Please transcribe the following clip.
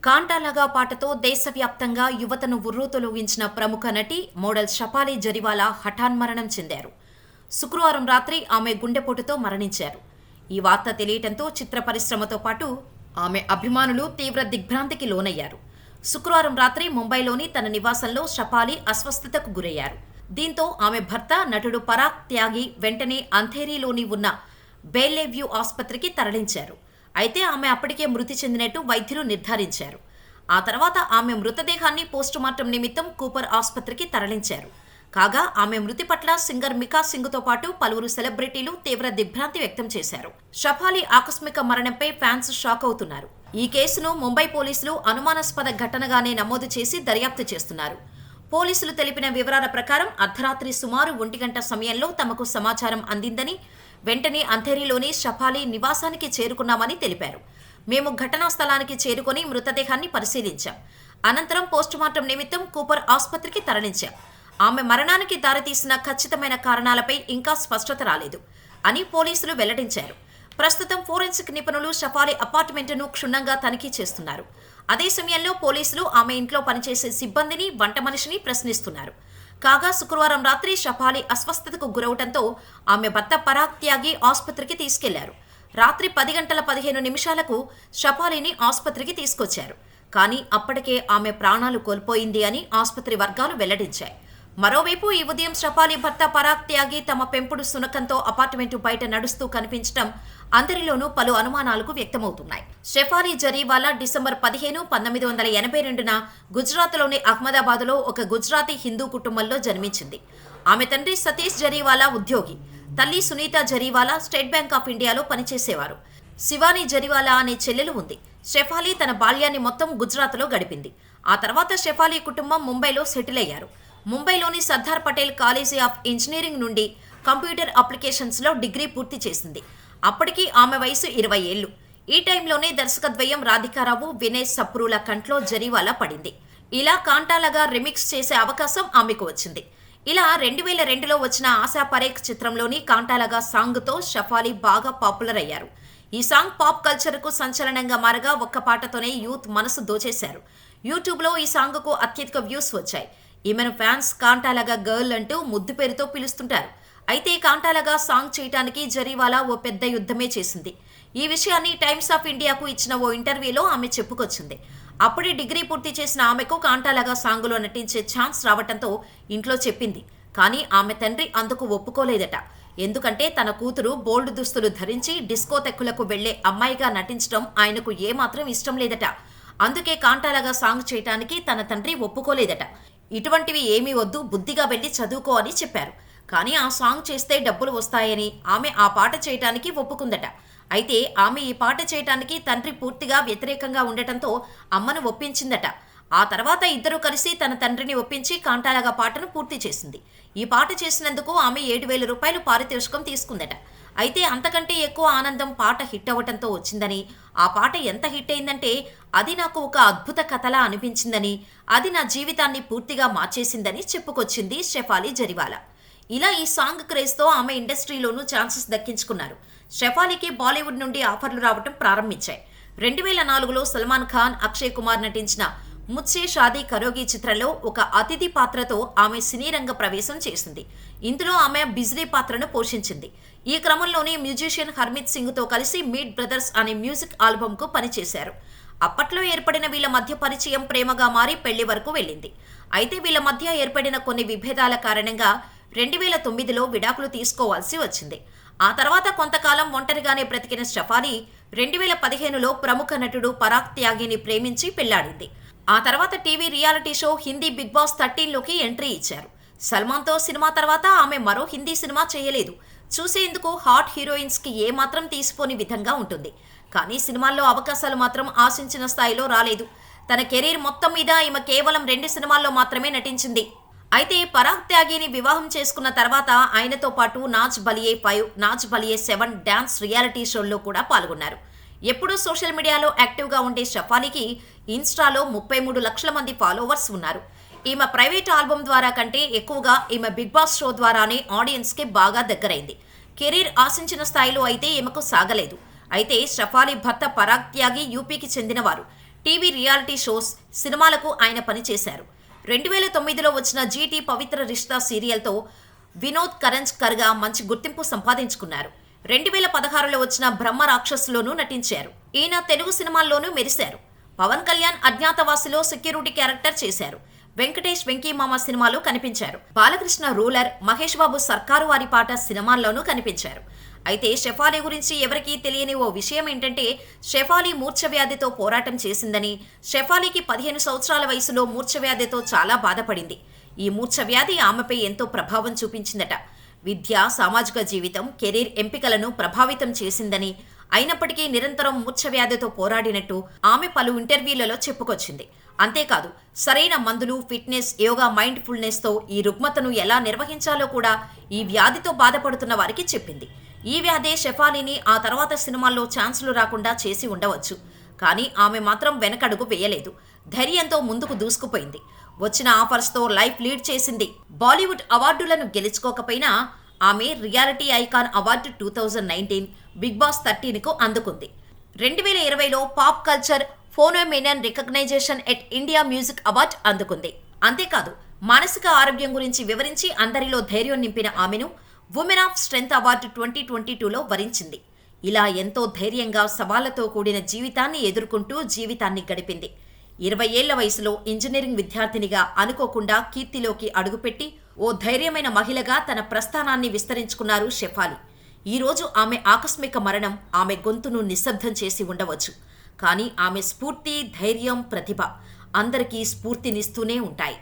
కాంటాలగా పాటతో దేశవ్యాప్తంగా యువతను ఉర్రూతలూగించిన ప్రముఖ నటి, మోడల్ షఫాలి జరీవాలా హఠాన్మరణం చెందారు. శుక్రవారం రాత్రి ఆమె గుండెపోటుతో మరణించారు. ఈ వార్త తెలియటంతో చిత్ర పరిశ్రమతో పాటు ఆమె అభిమానులు తీవ్ర దిగ్భ్రాంతికి లోనయ్యారు. శుక్రవారం రాత్రి ముంబైలోని తన నివాసంలో షఫాలి అస్వస్థతకు గురయ్యారు. దీంతో ఆమె భర్త నటుడు పరాగ్ త్యాగి వెంటనే అంధేరీలోని ఉన్న బేలేవ్యూ ఆసుపత్రికి తరలించారు. అయితే ఆమె అప్పటికే మృతి చెందినట్టు వైద్యులు నిర్ధారించారు. ఆ తర్వాత ఆమె మృతదేహాన్ని పోస్టుమార్టం నిమిత్తం కూపర్ ఆసుపత్రికి తరలించారు. కాగా ఆమె మృతి పట్ల సింగర్ మికా సింగ్తో పాటు పలువురు సెలబ్రిటీలు తీవ్ర దిగ్భ్రాంతి వ్యక్తం చేశారు. షఫాలి ఆకస్మిక మరణంపై ఫ్యాన్స్ షాక్ అవుతున్నారు. ఈ కేసును ముంబై పోలీసులు అనుమానాస్పద ఘటనగానే నమోదు చేసి దర్యాప్తు చేస్తున్నారు. పోలీసులు తెలిపిన వివరాల ప్రకారం అర్ధరాత్రి సుమారు 1 గంట సమయంలో తమకు సమాచారం అందిందని, వెంటనే అంధేరీలోని షఫాలి నివాసానికి చేరుకున్నామని తెలిపారు. మేము ఘటనా స్థలానికి చేరుకొని మృతదేహాన్ని పరిశీలించాం. అనంతరం పోస్టుమార్టం నిమిత్తం కూపర్ ఆసుపత్రికి తరలించాం. ఆమె మరణానికి దారితీసిన ఖచ్చితమైన కారణాలపై ఇంకా స్పష్టత రాలేదు అని పోలీసులు వెల్లడించారు. ప్రస్తుతం ఫోరెన్సిక్ నిపుణులు షఫాలి అపార్ట్మెంటును క్షుణ్ణంగా తనిఖీ చేస్తున్నారు. అదే సమయంలో పోలీసులు ఆమె ఇంట్లో పనిచేసే సిబ్బందిని, వంట మనిషిని ప్రశ్నిస్తున్నారు. కాగా శుక్రవారం రాత్రి షఫాలి అస్వస్థతకు గురవడంతో ఆమె భర్త పరాగ్ త్యాగి ఆసుపత్రికి తీసుకెళ్లారు. రాత్రి 10 గంటల 15 నిమిషాలకు షఫాలిని ఆసుపత్రికి తీసుకొచ్చారు. కానీ అప్పటికే ఆమె ప్రాణాలు కోల్పోయింది అని ఆసుపత్రి వర్గాలు వెల్లడించాయి. మరోవైపు ఈ ఉదయం షఫాలి భర్త పరాగ్ త్యాగి తమ పెంపుడు సునకంతో అపార్ట్మెంటు బయట నడుస్తూ కనిపించడం అందరిలోనూ పలు అనుమానాలకు వ్యక్తమవుతున్నాయి. షఫాలి జరీవాలా డిసెంబర్ 15, 1982న గుజరాత్లోని అహ్మదాబాద్లో ఒక గుజరాతీ హిందూ కుటుంబంలో జన్మించింది. ఆమె తండ్రి సతీష్ జరీవాలా ఉద్యోగి, తల్లి Sunitha Jariwala state bank of ఇండియాలో పనిచేసేవారు. శివానీ జరీవాలా అనే చెల్లెలు ఉంది. షఫాలి తన బాల్యాన్ని మొత్తం గుజరాత్లో గడిపింది. ఆ తర్వాత షఫాలి కుటుంబం ముంబైలో సెటిల్ అయ్యారు. ముంబైలోని Sardar Patel college of engineering నుండి కంప్యూటర్ అప్లికేషన్స్లో డిగ్రీ పూర్తి చేసింది. అప్పటికి ఆమె వయసు 20 ఏళ్లు. ఈ టైంలోనే దర్శకద్వయం రాధికారావు, వినయ్ సప్రూల కంట్లో జరీవాలా పడింది. ఇలా కాంటాలగా రిమిక్స్ చేసే అవకాశం ఆమెకు వచ్చింది. ఇలా 2002లో వచ్చిన ఆశా పరేఖ్ చిత్రంలోని కాంటాలగా సాంగ్తో షఫాలి బాగా పాపులర్ అయ్యారు. ఈ సాంగ్ పాప్ కల్చర్కు సంచలనంగా మారగా ఒక్క పాటతోనే యూత్ మనసు దోచేశారు. యూట్యూబ్లో ఈ సాంగ్కు అత్యధిక వ్యూస్ వచ్చాయి. ఈమెను ఫ్యాన్స్ కాంటాలగా గర్ల్ అంటూ ముద్దు పేరుతో పిలుస్తుంటారు. అయితే కాంటాలగా సాంగ్ చేయటానికి జరీవాలా ఓ పెద్ద యుద్ధమే చేసింది. ఈ విషయాన్ని టైమ్స్ ఆఫ్ ఇండియాకు ఇచ్చిన ఓ ఇంటర్వ్యూలో ఆమె చెప్పుకొచ్చింది. అప్పుడే డిగ్రీ పూర్తి చేసిన ఆమెకు కాంటాలగా సాంగులో నటించే ఛాన్స్ రావటంతో ఇంట్లో చెప్పింది. కానీ ఆమె తండ్రి అందుకు ఒప్పుకోలేదట. ఎందుకంటే తన కూతురు బోల్డ్ దుస్తులు ధరించి డిస్కోతెక్కులకు వెళ్లే అమ్మాయిగా నటించడం ఆయనకు ఏమాత్రం ఇష్టం లేదట. అందుకే కాంటాలగా సాంగ్ చేయటానికి తన తండ్రి ఒప్పుకోలేదట. ఇటువంటివి ఏమీ వద్దు, బుద్ధిగా వెళ్లి చదువుకో అని చెప్పారు. కానీ ఆ సాంగ్ చేస్తే డబ్బులు వస్తాయని ఆమె ఆ పాట చేయటానికి ఒప్పుకుందట. అయితే ఆమె ఈ పాట చేయటానికి తండ్రి పూర్తిగా వ్యతిరేకంగా ఉండటంతో అమ్మను ఒప్పించిందట. ఆ తర్వాత ఇద్దరూ కలిసి తన తండ్రిని ఒప్పించి కాంటాలగా పాటను పూర్తి చేసింది. ఈ పాట చేసినందుకు ఆమె 7,000 రూపాయలు పారితోషికం తీసుకుందట. అయితే అంతకంటే ఎక్కువ ఆనందం పాట హిట్ అవ్వటంతో వచ్చిందని, ఆ పాట ఎంత హిట్ అయిందంటే అది నాకు ఒక అద్భుత కథలా అనిపించిందని, అది నా జీవితాన్ని పూర్తిగా మార్చేసిందని చెప్పుకొచ్చింది షఫాలి జరీవాలా. ఇలా ఈ సాంగ్ క్రేజ్తో ఆమె ఇండస్ట్రీలోనూ ఛాన్సెస్ దక్కించుకున్నారు. షఫాలికి బాలీవుడ్ నుండి ఆఫర్లు రావటం ప్రారంభించాయి. 2004లో సల్మాన్ ఖాన్, అక్షయ్ కుమార్ నటించిన ముజ్సే షాదీ కరోగి చిత్రంలో ఒక అతిథి పాత్రతో ఆమె సినీ రంగ ప్రవేశం చేసింది. ఇందులో ఆమె బిజ్లీ పాత్రను పోషించింది. ఈ క్రమంలోనే మ్యూజిషియన్ హర్మిత్ సింగ్తో కలిసి మీట్ బ్రదర్స్ అనే మ్యూజిక్ ఆల్బమ్కు పనిచేశారు. అప్పట్లో ఏర్పడిన వీళ్ళ మధ్య పరిచయం ప్రేమగా మారి పెళ్లి వరకు వెళ్ళింది. అయితే వీళ్ళ మధ్య ఏర్పడిన కొన్ని విభేదాల కారణంగా 2009లో విడాకులు తీసుకోవాల్సి వచ్చింది. ఆ తర్వాత కొంతకాలం ఒంటరిగానే బ్రతికిన షఫాలి 2015లో ప్రముఖ నటుడు పరాగ్ త్యాగిని ప్రేమించి పెళ్లాడింది. ఆ తర్వాత TV reality show Hindi Big Boss 13లోకి ఎంట్రీ ఇచ్చారు. సల్మాన్తో సినిమా తర్వాత ఆమె మరో హిందీ సినిమా చేయలేదు. చూసేందుకు హాట్ హీరోయిన్స్కి ఏమాత్రం తీసిపోని విధంగా ఉంటుంది. కానీ సినిమాల్లో అవకాశాలు మాత్రం ఆశించిన స్థాయిలో రాలేదు. తన కెరీర్ మొత్తం మీద ఈమె కేవలం 2 సినిమాల్లో మాత్రమే నటించింది. అయితే పరాగ్ త్యాగిని వివాహం చేసుకున్న తర్వాత ఆయనతో పాటు నాచ్ బలియే 5, నాచ్ బలియే 7 డాన్స్ రియాలిటీ షోల్లో కూడా పాల్గొన్నారు. ఎప్పుడూ సోషల్ మీడియాలో యాక్టివ్గా ఉండే షఫాలికి ఇన్స్టాలో 33 లక్షల మంది ఫాలోవర్స్ ఉన్నారు. ఈమె ప్రైవేట్ ఆల్బమ్ ద్వారా కంటే ఎక్కువగా ఈమె బిగ్ బాస్ షో ద్వారానే ఆడియన్స్కి బాగా దగ్గరైంది. కెరీర్ ఆశించిన స్థాయిలో అయితే ఈమెకు సాగలేదు. అయితే షఫాలి భర్త పరాగ్ త్యాగి యూపీకి చెందినవారు. టీవీ రియాలిటీ షోస్, సినిమాలకు ఆయన పనిచేశారు. 2009లో వచ్చిన జీటీ పవిత్ర రిష్తా సీరియల్తో వినోద్ కరంజ్కర్గా మంచి గుర్తింపు సంపాదించుకున్నారు. 2016లో వచ్చిన బ్రహ్మ రాక్షసులోనూ నటించారు. ఈయన తెలుగు సినిమాల్లోనూ మెరిశారు. పవన్ కళ్యాణ్ అజ్ఞాతవాసిలో సెక్యూరిటీ క్యారెక్టర్ చేశారు. వెంకటేష్ వెంకీమామ సినిమాలో కనిపించారు. బాలకృష్ణ రూలర్, మహేష్ బాబు సర్కారు వారి పాట సినిమాల్లోనూ కనిపించారు. అయితే షెఫాలి గురించి ఎవరికీ తెలియని ఓ విషయం ఏంటంటే, షెఫాలి మూర్ఛవ్యాధితో పోరాటం చేసిందని, షెఫాలికి 15 సంవత్సరాల వయసులో మూర్ఛవ్యాధితో చాలా బాధపడింది. ఈ మూర్ఛవ్యాధి ఆమెపై ఎంతో ప్రభావం చూపించిందట. విద్య, సామాజిక జీవితం, కెరీర్ ఎంపికలను ప్రభావితం చేసిందని, అయినప్పటికీ నిరంతరం మూర్ఛవ్యాధితో పోరాడినట్టు ఆమె పలు ఇంటర్వ్యూలలో చెప్పుకొచ్చింది. అంతేకాదు, సరైన మందులు, ఫిట్నెస్, యోగా, మైండ్ ఫుల్నెస్తో ఈ రుగ్మతను ఎలా నిర్వహించాలో కూడా ఈ వ్యాధితో బాధపడుతున్న వారికి చెప్పింది. ఈ వ్యాధే షెఫాలిని ఆ తర్వాత సినిమాల్లో ఛాన్సులు రాకుండా చేసి ఉండవచ్చు. కానీ ఆమె మాత్రం వెనకడుగు వేయలేదు. ధైర్యంతో ముందుకు దూసుకుపోయింది. వచ్చిన ఆఫర్స్తో లైఫ్ లీడ్ చేసింది. బాలీవుడ్ అవార్డులను గెలుచుకోకపోయినా ఆమె reality icon award 2019, Big Boss 13కు అందుకుంది. 2020లో pop culture phenomenon recognition at India music award అందుకుంది. అంతేకాదు, మానసిక ఆరోగ్యం గురించి వివరించి అందరిలో ధైర్యం నింపిన ఆమెను ఉమెన్ ఆఫ్ స్ట్రెంగ్త్ అవార్డు 2022లో వరించింది. ఇలా ఎంతో ధైర్యంగా సవాళ్లతో కూడిన జీవితాన్ని ఎదుర్కొంటూ జీవితాన్ని గడిపింది. 20 ఏళ్ల వయసులో ఇంజనీరింగ్ విద్యార్థినిగా అనుకోకుండా కీర్తిలోకి అడుగుపెట్టి ఓ ధైర్యమైన మహిళగా తన ప్రస్థానాన్ని విస్తరించుకున్నారు షెఫాలి. ఈరోజు ఆమె ఆకస్మిక మరణం ఆమె గొంతును నిశ్శబ్దం చేసి ఉండవచ్చు. కానీ ఆమె స్ఫూర్తి, ధైర్యం, ప్రతిభ అందరికీ స్ఫూర్తినిస్తూనే ఉంటాయి.